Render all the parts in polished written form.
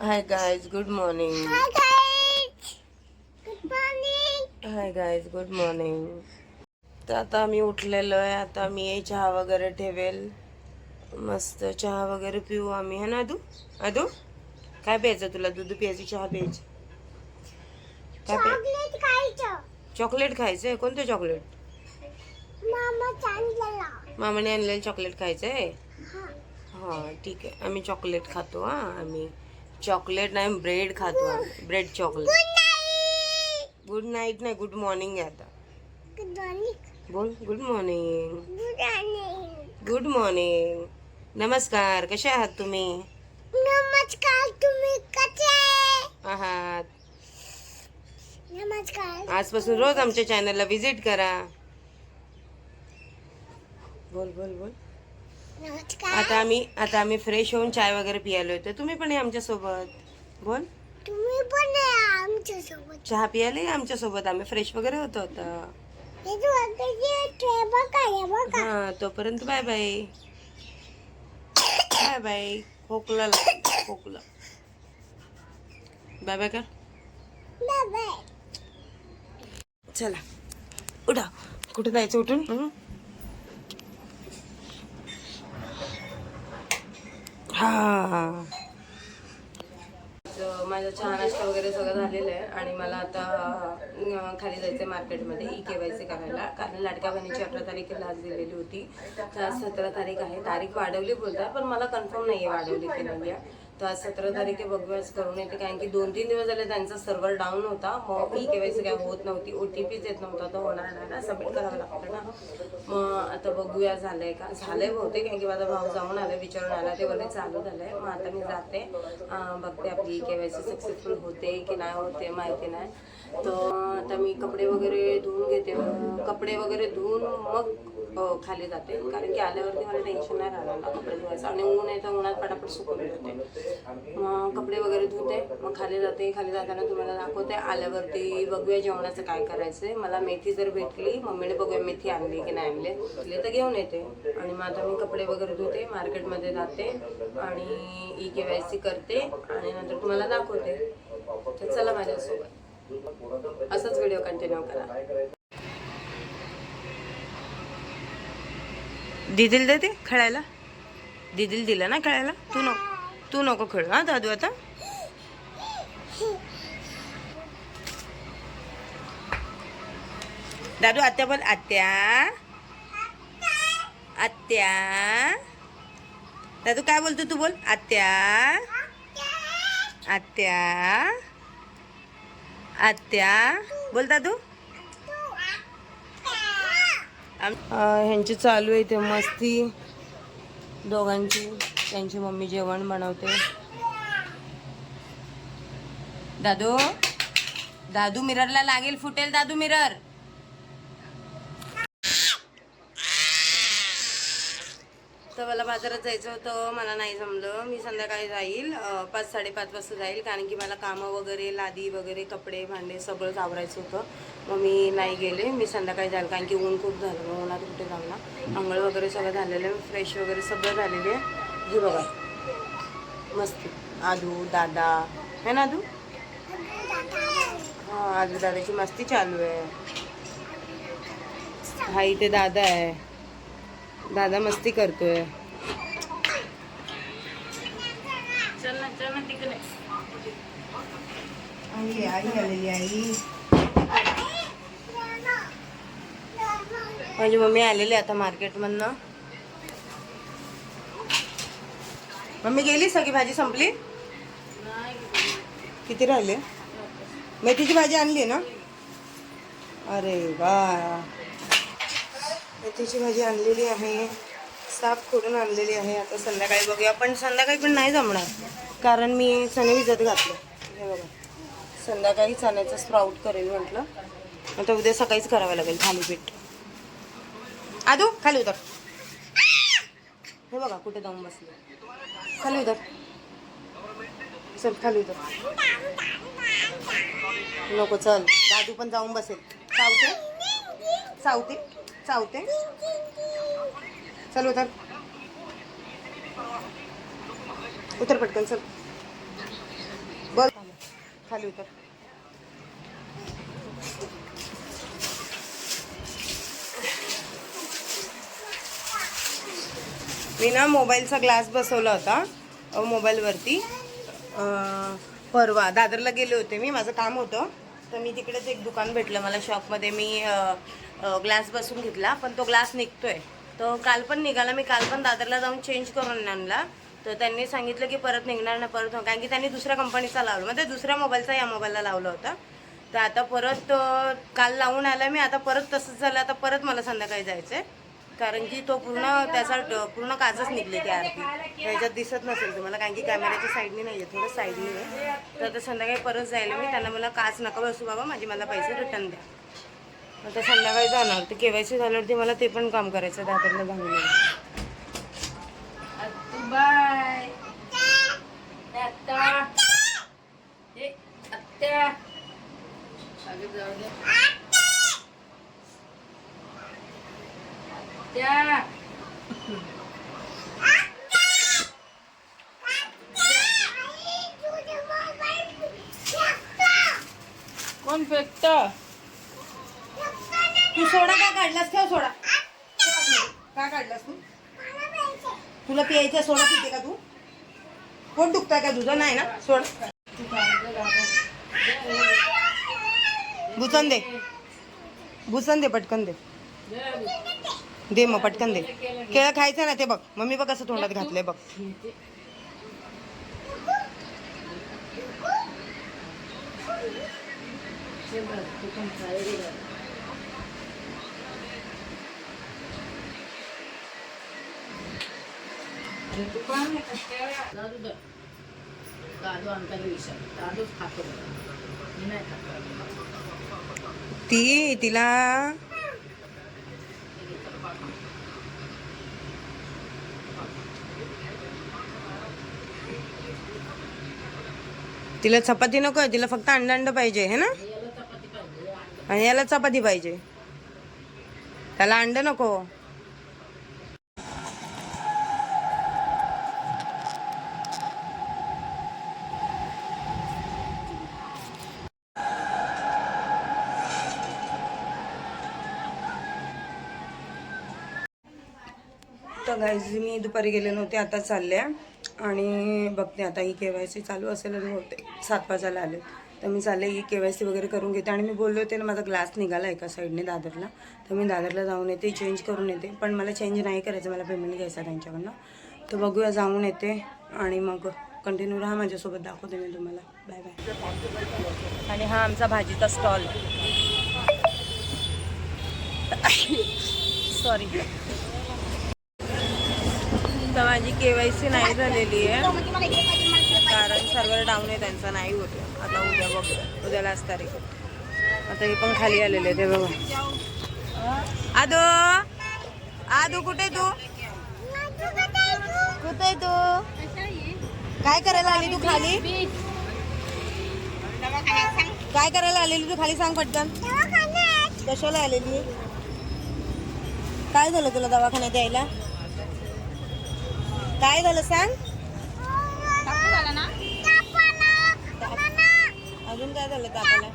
Hi guys, good morning. Hi guys. Good morning. Hi guys, good morning. तर आता मी उठलेलो आहे. आता मी चहा वगैरे ठेवेल. मस्त चहा वगैरे पिऊ आम्ही, है ना आदू? आदू काय प्यायचं तुला? दूध प्यायची, चहा प्यायची? Chocolate खायचं. चॉकलेट खायचंय? कोणतं चॉकलेट? मामा आणलेला. मामाने आणलेलं चॉकलेट खायचंय? हा. हां ठीक आहे, आम्ही चॉकलेट खातो. आम्ही चॉकलेट नाही, ब्रेड खातो. Bread chocolate. गुड नाईट नाही, गुड मॉर्निंग आहे आता. Good morning. बोल good morning. Good morning. Good morning. नमस्कार, कसे आहात तुम्ही? नमस्कार, तुम्ही कसे आहात? नमस्कार. आजपासून रोज आमच्या चॅनलला व्हिजिट करा. बोल बोल बोल. नमस्कार. आता आम्ही फ्रेश होऊन चाय वगैरे पियालो होतो. तुम्ही पण या आमच्या सोबत. बोल. तुम्ही पण या आमच्या सोबत. चहा पियाला या आमच्या सोबत. आम्ही फ्रेश वगैरे होतो आता. हे बघा. हा, तोपर्यंत बाय बाय. Bye bye. खोकला बाय बाय कर. बाय. चला उठा. कुठे जायचं? उठून हा. माझा चहा नाश्ता वगैरे सगळं झालेलं आहे आणि मला आता खाली जायचं मार्केटमध्ये EKYC करायला. कारण लाडक्या बहिणीची 18 तारखेला आज दिलेली होती. तर आज 17 तारीख आहे. तारीख वाढवली बोलतात, पण मला कन्फर्म नाही आहे वाढवली की नाही आहे. तर आज 17 तारीख बघूयाच करून येते. कारण की 2-3 दिवस झाले त्यांचा सर्व्हर डाऊन होता. मग EKYC काय होत नव्हती. OTPच येत नव्हता. तर होणार नाही ना, सबमिट करावं लागतं ना. मग आता बघूया झालंय का. झालंय बहुतेक, कारण की माझा भाऊ जाऊन आला, विचारून आला, ते बोलले चालू झालंय. मग आता मी जाते, बघते आपली EKYC सक्सेसफुल होते की नाही होते माहिती नाही. तर आता मी कपडे वगैरे धुवून घेते. कपडे वगैरे धुवून मग खाली जाते. कारण की आल्यावरती मला टेन्शन नाही राहणार ना कपडे धुवायचं. आणि ऊन आहे तर उन्हात पटापट सुकून होते. मग कपडे वगैरे धुते, मग खाली जाते. खाली जाताना तुम्हाला दाखवते. आल्यावरती बघूया जेवणाचं काय करायचंय. मला मेथी जर भेटली, मम्मीने बघूया मेथी आणली की नाही आणली तर घेऊन येते. आणि मग आता मी कपडे वगैरे धुते, मार्केटमध्ये जाते आणि EKYC करते आणि नंतर तुम्हाला दाखवते. तर चला माझ्यासोबत, असंच व्हिडिओ कंटिन्यू करा. दिदील देते खेळायला. दिदील दिला ना खेळायला. तू नको खेळ हा दादू. आता दादू आत्या बोल. आत्या आत्या. दादू काय बोलतो? तू बोल. आत्या आत्या आत्या बोल दादू. ह्यांची चालू आहे ते मस्ती दोघांची. त्यांची मम्मी जेवण बनवते. दादू दादू मिररला लागेल, फुटेल दादू मिरर. तर मला बाजारात जायचं होतं, मला नाही जमलं. मी संध्याकाळी जाईल, 5-5:30 वाजता जाईल. कारण की मला कामं वगैरे, लादी वगैरे, कपडे भांडे सगळंच आवरायचं होतं. मग मी नाही गेले. मी संध्याकाळी जाईल, कारण की ऊन खूप झालं. मग उन्हात कुठे जाऊ ना. आंघोळ वगैरे सगळं झालेलं आहे, फ्रेश वगैरे सगळं झालेले आहे. हे बघा मस्ती. आदू दादा है ना. आदू हां, आदू दादाची मस्ती चालू आहे. हा इथे दादा आहे. दादा मस्ती करतोय. चल ना तिकडे. आई आलेली आई. माझी मम्मी आलेली आता मार्केटमधनं. मम्मी गेली? सगळी भाजी संपली? किती राहिले? मेथीची भाजी आणली ना? अरे वा, मेथीची भाजी आणलेली आहे, साफ करून आणलेली आहे. आता संध्याकाळी बघूया. पण संध्याकाळी पण नाही जमणार, कारण मी चणे भिजत घातले. हे बघा, संध्याकाळी चण्याचं स्प्राउट करेल म्हटलं. आता उद्या सकाळीच करावं लागेल थालीपीठ. आदू खाली उतर. हे बघा कुठे जाऊन बसले. खाली उतर. चल खाली उतर. नको चल, दादू पण जाऊन बसेल. चावते. चल उतर पटकन चल. खाली उतर. मी ना मोबाईलचा ग्लास बसवला होता मोबाईलवरती. परवा दादरला गेले होते मी, माझं काम होतं तर मी तिकडेच एक दुकान भेटलं मला शॉपमध्ये. मी ग्लास बसवून घेतला पण तो ग्लास निघतोय. तो काल पण निघाला, मी काल पण दादरला जाऊन चेंज करून आणला. तर त्यांनी सांगितलं की परत निघणार ना परत, कारण की त्यांनी दुसऱ्या कंपनीचा लावला, म्हणजे दुसऱ्या मोबाईलचा या मोबाईलला लावला होता. तर आता परत काल लावून आला मी, आता परत तसंच झालं. आता परत मला संध्याकाळी जायचं आहे कारण की तो त्याचा पूर्ण काचच निघले त्या आरती ह्याच्यात दिसत नसेल तुम्हाला, कारण की कॅमेऱ्याच्या साईडने नाही आहे, थोडं साईडने आहे. तर आता संध्याकाळी परत जायला मी त्यांना, मला काच नका बसू बाबा, मला पैसे रिटर्न द्या. आता संध्याकाळी जाणार. ते KYC झाल्यावरती मला ते पण काम करायचं दादरला जाऊन. बाय कोण फेकत? तू सोडा का काढलास? ठेव सोडा. का काढलास तू? तुला पियायचा सोडा पिते का तू? पोट दुखताय का तुझं? नाही ना, सोड. भुसन दे, भुसन दे, पटकन दे. दे मग पटकन दे. केळं खायचं ना ते बघ, मम्मी बघ कसं तोंडात घातलंय बघ. तिला तिला चपाती नको, तिला फक्त अंड पाहिजे है ना, आणि याला चपाती पाहिजे, त्याला अंड नको. तर गाईज मी दुपारी गेले नव्हते, आता चालले आणि बघते आता ही KYC चालू असेल आणि होते 7 वाजायला आले. तर मी चालले ही KYC वगैरे करून घेते. आणि मी बोलले होते ना माझा ग्लास निघाला एका साईडने दादरला, तर मी दादरला जाऊन येते, चेंज करून येते. पण मला चेंज नाही करायचं, मला पेमेंट घ्यायचा त्यांच्याकडनं. तर बघूया, जाऊन येते आणि मग कंटिन्यू राहा माझ्यासोबत, दाखवते मी तुम्हाला. Bye bye. आणि हा आमचा भाजीचा स्टॉल. सॉरी. तर माझी KYC नाही झालेली आहे कारण सर्व्हर डाऊन आहे त्यांचा, नाही होते. आता उद्या बघ, उद्याला आज तारीख. आता हे पण खाली आलेले आहे ते बघा. आदो, आदो कुठे तू? कुठे तू? काय करायला आली तू खाली? काय करायला आलेली तू खाली? सांग पटकन. कशाला आलेली? काय झालं तुला दवाखान्यात यायला? काय झालं सांग? अजून काय झालं तापाला?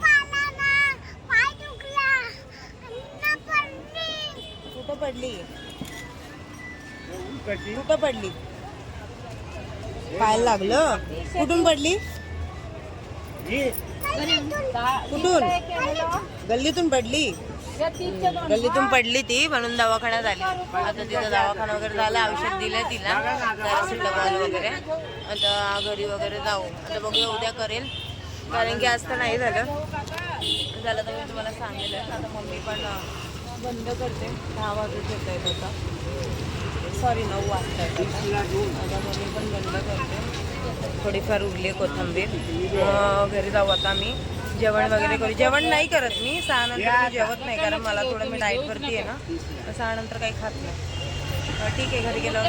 कुठं पडली? कुठं पडली? पाय लागलं? कुठून पडली? कुठून? गल्लीतून पडली? गल्लीतून पडली ती, म्हणून दवाखान्यात आली. आता तिथं दवाखाना वगैरे झाला, औषध दिलं तिला, पॅरासिटामॉल वगैरे. आता घरी वगैरे जाऊ. आता बघूया उद्या करेल, कारण की आज तर नाही झालं तर मी तुम्हाला सांगेल. आता मम्मी पण बंद करते, 10 वाजत येत आहेत आता, सॉरी 9 वाजता येत आता मम्मी पण बंद करते. थोडीफार उरली कोथिंबीर. घरी जाऊ आता. मी जेवण वगैरे करू. जेवण नाही करत मी 6 नंतर, मी जेवत नाही कारण मला थोडं, मी डाएटवरती आहे ना, 6 नंतर काही खात नाही. ठीक आहे, घरी गेल्यावर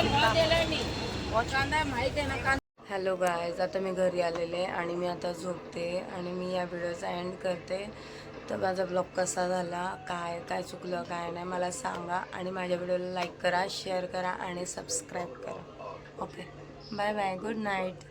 हॅलो गायज, आता मी घरी आलेले आणि मी आता झोपते आणि मी या व्हिडिओचा एंड करते. तर माझा ब्लॉग कसा झाला, काय चुकलं काय नाही मला सांगा. आणि माझ्या व्हिडिओला लाईक करा, शेअर करा आणि सबस्क्राईब करा. Okay, bye bye, good night.